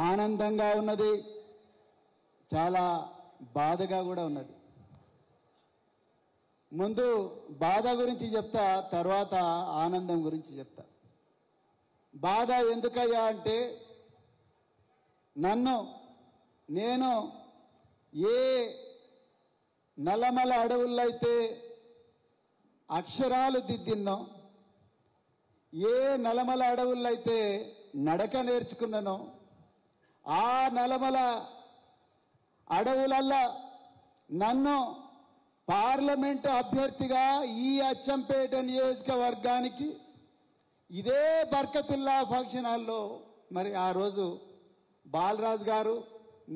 ఆనందంగా ఉన్నది, చాలా బాధగా కూడా ఉన్నది. ముందు బాధ గురించి చెప్తా, తర్వాత ఆనందం గురించి చెప్తా. బాధ ఎందుకయ్యా అంటే, నేను ఏ నల్లమల అడవుల్లో అయితే అక్షరాలు దిద్దిన్నో, ఏ నల్లమల అడవుల్లో అయితే నడక నేర్చుకున్నానో, ఆ నల్లమల అడవులల్లా నన్ను పార్లమెంటు అభ్యర్థిగా ఈ అచ్చంపేట నియోజకవర్గానికి ఇదే బర్కతుల్లా ఫంక్షన్ హాల్లో మరి ఆ రోజు బాలరాజు గారు,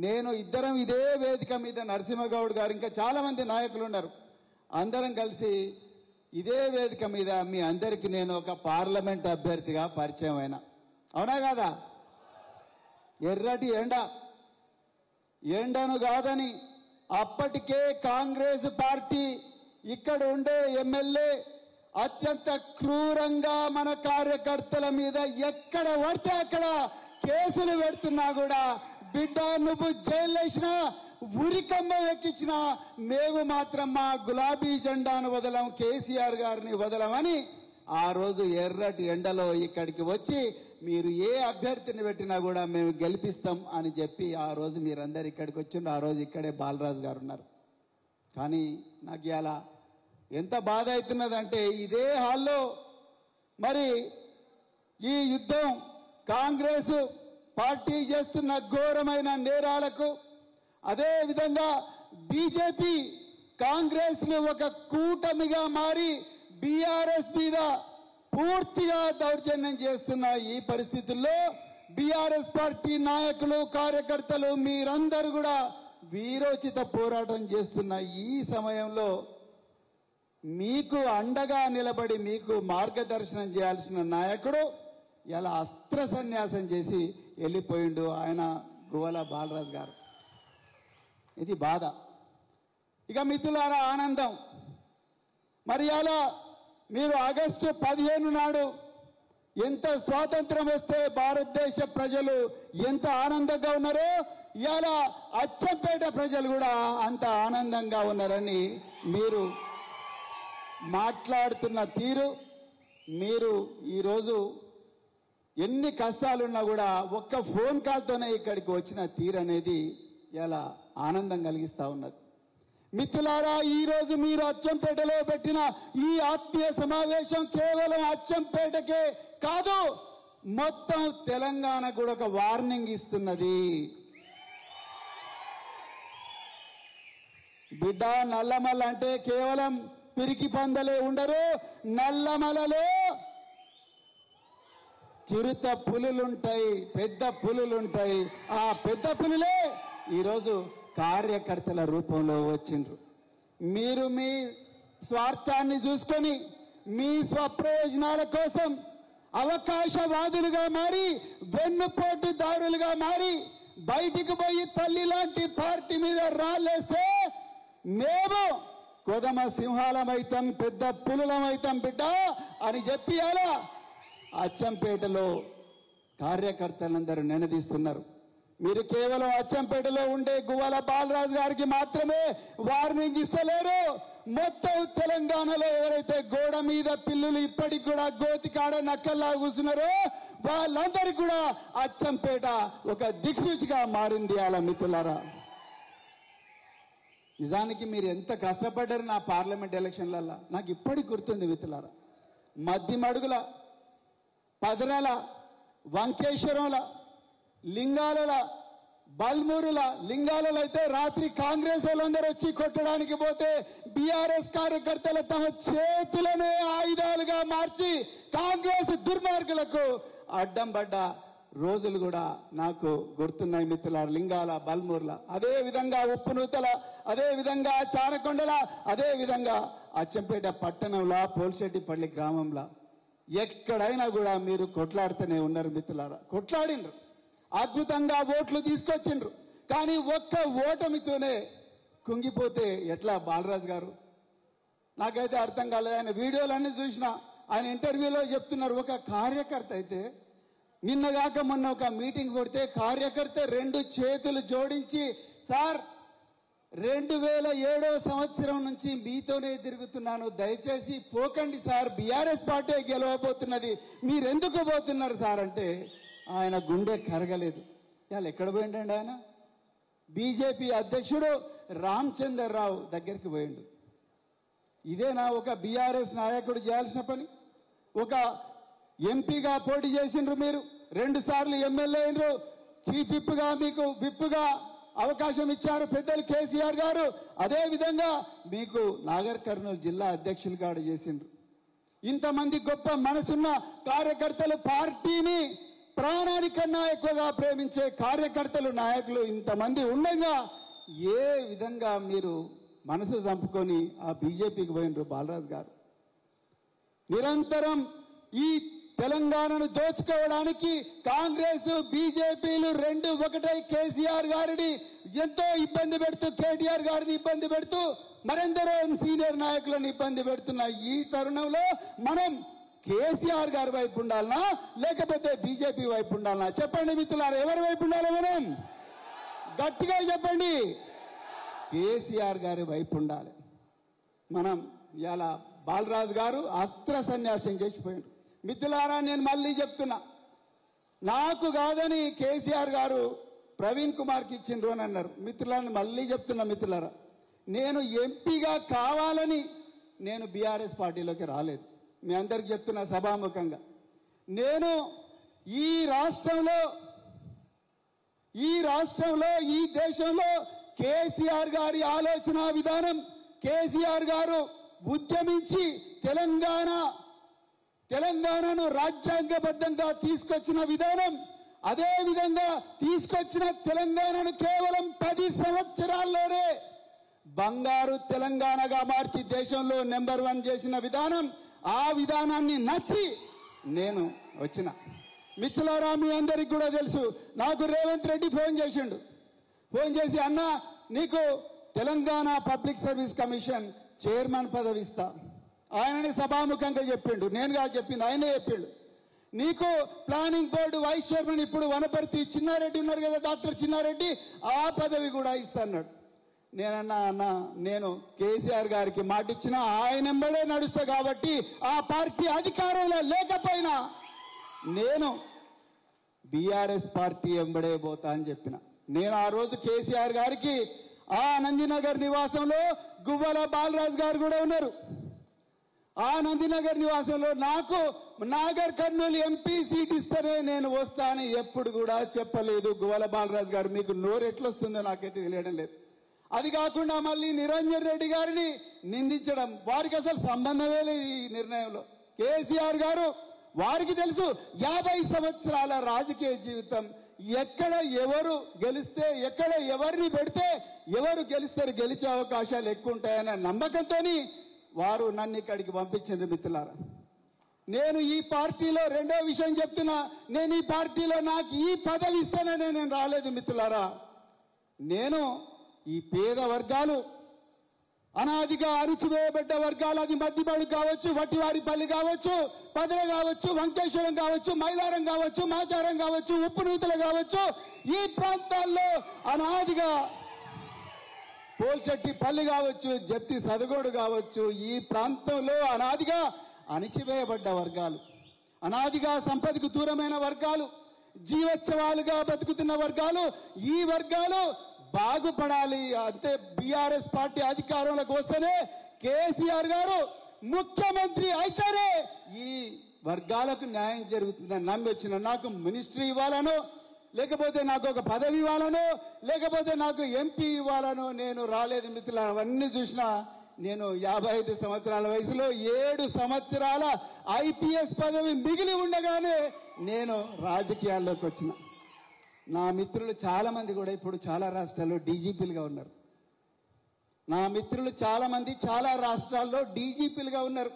నేను ఇద్దరం ఇదే వేదిక మీద, నరసింహగౌడ్ గారు, ఇంకా చాలామంది నాయకులు ఉన్నారు, అందరం కలిసి ఇదే వేదిక మీద మీ అందరికీ నేను ఒక పార్లమెంట్ అభ్యర్థిగా పరిచయం అయినా. అవునా కాదా? ఎర్రటి ఎండను కాదని అప్పటికే కాంగ్రెస్ పార్టీ ఇక్కడ ఉండే ఎమ్మెల్యే అత్యంత క్రూరంగా మన కార్యకర్తల మీద ఎక్కడ పడితే అక్కడ కేసులు పెడుతున్నా కూడా, బిడ్డ నువ్వు జైలు వేసినా, ఉరికంబం ఎక్కించినా మేము మాత్రం మా గులాబీ జెండాను వదలం, కేసీఆర్ గారిని వదలమని ఆ రోజు ఎర్రటి ఎండలో ఇక్కడికి వచ్చి మీరు ఏ అభ్యర్థిని పెట్టినా కూడా మేము గెలిపిస్తాం అని చెప్పి ఆ రోజు మీరందరూ ఇక్కడికి వచ్చిండ్రు. ఆ రోజు ఇక్కడే బాలరాజు గారు ఉన్నారు. కానీ నాకు ఇలా ఎంత బాధ అవుతున్నదంటే, ఇదే హాల్లో మరి ఈ యుద్ధం కాంగ్రెస్ పార్టీ చేస్తున్న ఘోరమైన నేరాలకు, అదే విధంగా బీజేపీ కాంగ్రెస్ ను ఒక కూటమిగా మారి బీఆర్ఎస్ మీద పూర్తిగా దౌర్జన్యం చేస్తున్న ఈ పరిస్థితుల్లో బీఆర్ఎస్ పార్టీ నాయకులు, కార్యకర్తలు మీరందరూ కూడా వీరోచిత పోరాటం చేస్తున్న ఈ సమయంలో మీకు అండగా నిలబడి మీకు మార్గదర్శనం చేయాల్సిన నాయకుడు ఇలా అస్త్ర సన్యాసం చేసి వెళ్ళిపోయిండు, ఆయన గువ్వల బాలరాజు గారు. ఇది బాధ. ఇక మిత్రులారా, ఆనందం. మరి అలా మీరు ఆగస్టు 15 నాడు ఎంత స్వాతంత్రం వస్తే భారతదేశ ప్రజలు ఎంత ఆనందంగా ఉన్నారో, ఇవాళ అచ్చంపేట ప్రజలు కూడా అంత ఆనందంగా ఉన్నారని మీరు మాట్లాడుతున్న తీరు, మీరు ఈరోజు ఎన్ని కష్టాలున్నా కూడా ఒక్క ఫోన్ కాల్తోనే ఇక్కడికి వచ్చిన తీరు అనేది ఇలా ఆనందం కలిగిస్తూ ఉన్నది. మిత్రులారా, ఈరోజు మీరు అచ్చంపేటలో పెట్టిన ఈ ఆత్మీయ సమావేశం కేవలం అచ్చంపేటకే కాదు, మొత్తం తెలంగాణ కూడా ఒక వార్నింగ్ ఇస్తున్నది. బిడ్డ, నల్లమల అంటే కేవలం పిరికి పందలే ఉండరు, నల్లమలలో చిరుత పులులుంటాయి, పెద్ద పులులుంటాయి. ఆ పెద్ద పులులే ఈరోజు కార్యకర్తల రూపంలో వచ్చిండ్రు. మీరు మీ స్వార్థాన్ని చూసుకొని మీ స్వప్రయోజనాల కోసం అవకాశవాదులుగా మారి, వెన్నుపోటుదారులుగా మారి, బయటికి పోయి తల్లి లాంటి పార్టీ మీద రాళ్ళేస్తే మేము కొదమ సింహాలమైతాం, పెద్ద పులులమైతాం బిడ్డ అని చెప్పి అలా అచ్చంపేటలో కార్యకర్తలందరూ నినదీస్తున్నారు. మీరు కేవలం అచ్చంపేటలో ఉండే గువ్వల బాలరాజు గారికి మాత్రమే వార్నింగ్ ఇస్తలేరు. మొత్తం తెలంగాణలో ఎవరైతే గోడ మీద పిల్లులు ఇప్పటికి కూడా గోతికాడ నక్కల్లా కూర్చున్నారో వాళ్ళందరికీ కూడా అచ్చంపేట ఒక దిక్సూచిగా మారింది. అలా మిత్రులారా, నిజానికి మీరు ఎంత కష్టపడ్డారు నా పార్లమెంట్ ఎలక్షన్లల్లో నాకు ఇప్పటికి గుర్తుంది మిత్రులారా. మద్దిమడుగుల, పదరాల, వంకేశ్వరంల, లింగాల, బల్మూరుల, లింగాలలో అయితే రాత్రి కాంగ్రెస్ వాళ్ళందరూ వచ్చి కొట్టడానికి పోతే బీఆర్ఎస్ కార్యకర్తలు తమ చేతులనే ఆయుధాలుగా మార్చి కాంగ్రెస్ దుర్మార్గులకు అడ్డం పడ్డ రోజులు కూడా నాకు గుర్తున్నాయి మిత్రులారా. లింగాల, బల్మూర్ల, అదే విధంగా ఉప్పునూతల, అదే విధంగా చానకొండల, అదే విధంగా అచ్చంపేట పట్టణంలో, పోల్శెట్టిపల్లి గ్రామంలో ఎక్కడైనా కూడా మీరు కొట్లాడుతూనే ఉన్నారు మిత్రులారా. కొట్లాడిండ్రు, అద్భుతంగా ఓట్లు తీసుకొచ్చిండ్రు. కానీ ఒక్క ఓటమితోనే కుంగిపోతే ఎట్లా బాలరాజు గారు? నాకైతే అర్థం కాలేదు. ఆయన వీడియోలన్నీ చూసిన, ఆయన ఇంటర్వ్యూలో చెప్తున్నారు, ఒక కార్యకర్త అయితే నిన్నగాక మొన్న ఒక మీటింగ్ కొడితే కార్యకర్త 2 చేతులు జోడించి, సార్ 2007 సంవత్సరం నుంచి మీతోనే తిరుగుతున్నాను, దయచేసి పోకండి సార్, బీఆర్ఎస్ పార్టీ గెలవబోతున్నది, మీరెందుకు పోతున్నారు సార్ అంటే ఆయన గుండె కరగలేదు. ఇవాళ ఎక్కడ పోయిండండి ఆయన? బీజేపీ అధ్యక్షుడు రామచంద్రరావు దగ్గరికి పోయిండు. ఇదేనా ఒక బీఆర్ఎస్ నాయకుడు చేయాల్సిన పని? ఒక ఎంపీగా పోటీ చేసిండ్రు, మీరు 2 సార్లు ఎమ్మెల్యే అయినరు, చీఫ్ విప్గా మీకు విప్గా అవకాశం ఇచ్చారు పెద్దలు కేసీఆర్ గారు. అదేవిధంగా మీకు నాగర్ కర్నూలు జిల్లా అధ్యక్షులుగా చేసిండ్రు. ఇంతమంది గొప్ప మనసున్న కార్యకర్తలు, పార్టీని ప్రాణానికన్నా ఎక్కువగా ప్రేమించే కార్యకర్తలు, నాయకులు ఇంతమంది ఉండగా ఏ విధంగా మీరు మనసు చంపుకొని ఆ బీజేపీకి పోయినరు? బాలరాజు గారు నిరంతరం ఈ తెలంగాణను దోచుకోవడానికి కాంగ్రెస్ బీజేపీలు 2 ఒకటై కేసీఆర్ గారిని ఎంతో ఇబ్బంది పెడుతూ, కేటీఆర్ గారిని ఇబ్బంది పెడుతూ, మరెందరో సీనియర్ నాయకులను ఇబ్బంది పెడుతున్న ఈ తరుణంలో మనం కేసీఆర్ గారి వైపు ఉండాలనా లేకపోతే బీజేపీ వైపు ఉండాలనా? చెప్పండి మిత్రులారా, ఎవరి వైపు ఉండాలి? మనం గట్టిగా చెప్పండి. కేసీఆర్ గారి వైపు ఉండాలి. మనం ఇలా బాలరాజు గారు అస్త్ర సన్యాసం చేసిపోయాడు. మిత్రులారా, నేను మళ్ళీ చెప్తున్నా, నాకు కాదని కేసీఆర్ గారు ప్రవీణ్ కుమార్కి ఇచ్చిండ్రు అని అన్నారు. మిత్రులారా, మళ్ళీ చెప్తున్నా మిత్రులారా, నేను ఎంపీగా కావాలని నేను బీఆర్ఎస్ పార్టీలోకి రాలేదు. మీ అందరికి చెప్తున్నా సభాముఖంగా, నేను ఈ రాష్ట్రంలో ఈ దేశంలో కేసీఆర్ గారి ఆలోచన విధానం, కేసీఆర్ గారు ఉద్యమించి తెలంగాణను రాజ్యాంగబద్ధంగా తీసుకొచ్చిన విధానం, అదే విధంగా తీసుకొచ్చిన తెలంగాణను కేవలం 10 సంవత్సరాల్లోనే బంగారు తెలంగాణగా మార్చి దేశంలో నెంబర్ 1 చేసిన విధానం, ఆ విధానాన్ని నచ్చి నేను వచ్చిన. మిత్రులారా, మీ అందరికి కూడా తెలుసు, నాకు రేవంత్ రెడ్డి ఫోన్ చేసిండు. ఫోన్ చేసి, అన్న నీకు Telangana public service commission chairman పదవి ఇస్తా. ఆయనని సభాముఖంగా చెప్పిండు, నేనుగా చెప్పింది, ఆయనే చెప్పిండు. నీకు ప్లానింగ్ బోర్డు వైస్ చైర్మన్ ఇప్పుడు వనపర్తి చిన్నారెడ్డి ఉన్నారు కదా, డాక్టర్ చిన్నారెడ్డి, ఆ పదవి కూడా ఇస్తా అన్నాడు. నేనన్నా, అన్న నేను కేసీఆర్ గారికి మాట ఇచ్చిన ఆయన వెంబడే నడుస్తా కాబట్టి ఆ పార్టీ అధికారంలో లేకపోయినా నేను బీఆర్ఎస్ పార్టీ వెంబడే పోతా అని చెప్పిన. నేను ఆ రోజు కేసీఆర్ గారికి ఆ నందినగర్ నివాసంలో గువ్వల బాలరాజు గారు కూడా ఉన్నారు. ఆ నందినగర్ నివాసంలో నాకు నాగర్ కర్నూలు ఎంపీ సీట్ ఇస్తేనే నేను వస్తా అని ఎప్పుడు కూడా చెప్పలేదు గువ్వల బాలరాజు గారు. మీకు నోరు ఎట్లొస్తుందో నాకైతే తెలియడం లేదు. అది కాకుండా మళ్ళీ నిరంజన్ రెడ్డి గారిని నిందించడం, వారికి అసలు సంబంధమే లేదు ఈ నిర్ణయంలో. కేసీఆర్ గారు, వారికి తెలుసు 50 సంవత్సరాల రాజకీయ జీవితం, ఎక్కడ ఎవరు గెలిస్తే, ఎక్కడ ఎవరిని పెడితే ఎవరు గెలుస్తారు, గెలిచే అవకాశాలు ఎక్కువ ఉంటాయనే నమ్మకంతో వారు నన్ను ఇక్కడికి పంపించారు. మిత్రులారా, నేను ఈ పార్టీలో రెండో విషయం చెప్తున్నా, నేను ఈ పార్టీలో నాకు ఈ పదవి ఇస్తాననే నేను రాలేదు. మిత్రులారా, నేను ఈ పేద వర్గాలు, అనాదిగా అణిచివేయబడ్డ వర్గాలు, అది మద్దిబడు కావచ్చు, వట్టివారిపల్లి కావచ్చు, పదవ కావచ్చు, వంకేశ్వరం కావచ్చు, మైలారం కావచ్చు, మాచారం కావచ్చు, ఉప్పునూతలు కావచ్చు, ఈ ప్రాంతాల్లో అనాదిగా పోల్చెట్టిపల్లి కావచ్చు, జత్తి సదగోడు కావచ్చు, ఈ ప్రాంతంలో అనాదిగా అణిచివేయబడ్డ వర్గాలు, అనాదిగా సంపదకు దూరమైన వర్గాలు, జీవోత్సవాలుగా బతుకుతున్న వర్గాలు, ఈ వర్గాలు బాగుపడాలి. అంతే బీఆర్ఎస్ పార్టీ అధికారంలోకి వస్తేనే, కేసీఆర్ గారు ముఖ్యమంత్రి అయితేనే ఈ వర్గాలకు న్యాయం జరుగుతుందని నమ్మి వచ్చిన. నాకు మినిస్ట్రీ ఇవ్వాలనో, లేకపోతే నాకు ఒక పదవి ఇవ్వాలనో, లేకపోతే నాకు ఎంపీ ఇవ్వాలనో నేను రాలేదు. మిత్రులు, అవన్నీ చూసినా నేను 55 సంవత్సరాల వయసులో 7 సంవత్సరాల ఐపీఎస్ పదవి మిగిలి ఉండగానే నేను రాజకీయాల్లోకి వచ్చిన. నా మిత్రులు చాలా మంది కూడా ఇప్పుడు చాలా రాష్ట్రాల్లో డీజీపీలుగా ఉన్నారు. నా మిత్రులు చాలా మంది చాలా రాష్ట్రాల్లో డీజీపీలుగా ఉన్నారు.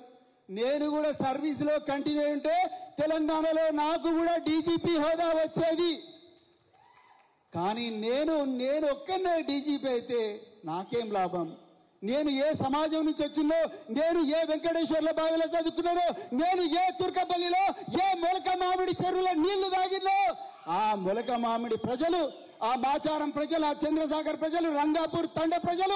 నేను కూడా సర్వీస్లో కంటిన్యూ ఉంటే తెలంగాణలో నాకు కూడా డీజీపీ హోదా వచ్చేది. కానీ నేను ఒక్కనే డీజీపీ అయితే నాకేం లాభం? నేను ఏ సమాజం నుంచి వచ్చిందో, నేను ఏ వెంకటేశ్వర్ల బావిలో చదువుకున్నానో, నేను ఏ తుర్కపల్లిలో ఏ మొలక మామిడి చెరువుల నీళ్లు తాగినో, ఆ మొలక మామిడి ప్రజలు, ఆ మాచారం ప్రజలు, ఆ చంద్రసాగర్ ప్రజలు, రంగాపూర్ తండ ప్రజలు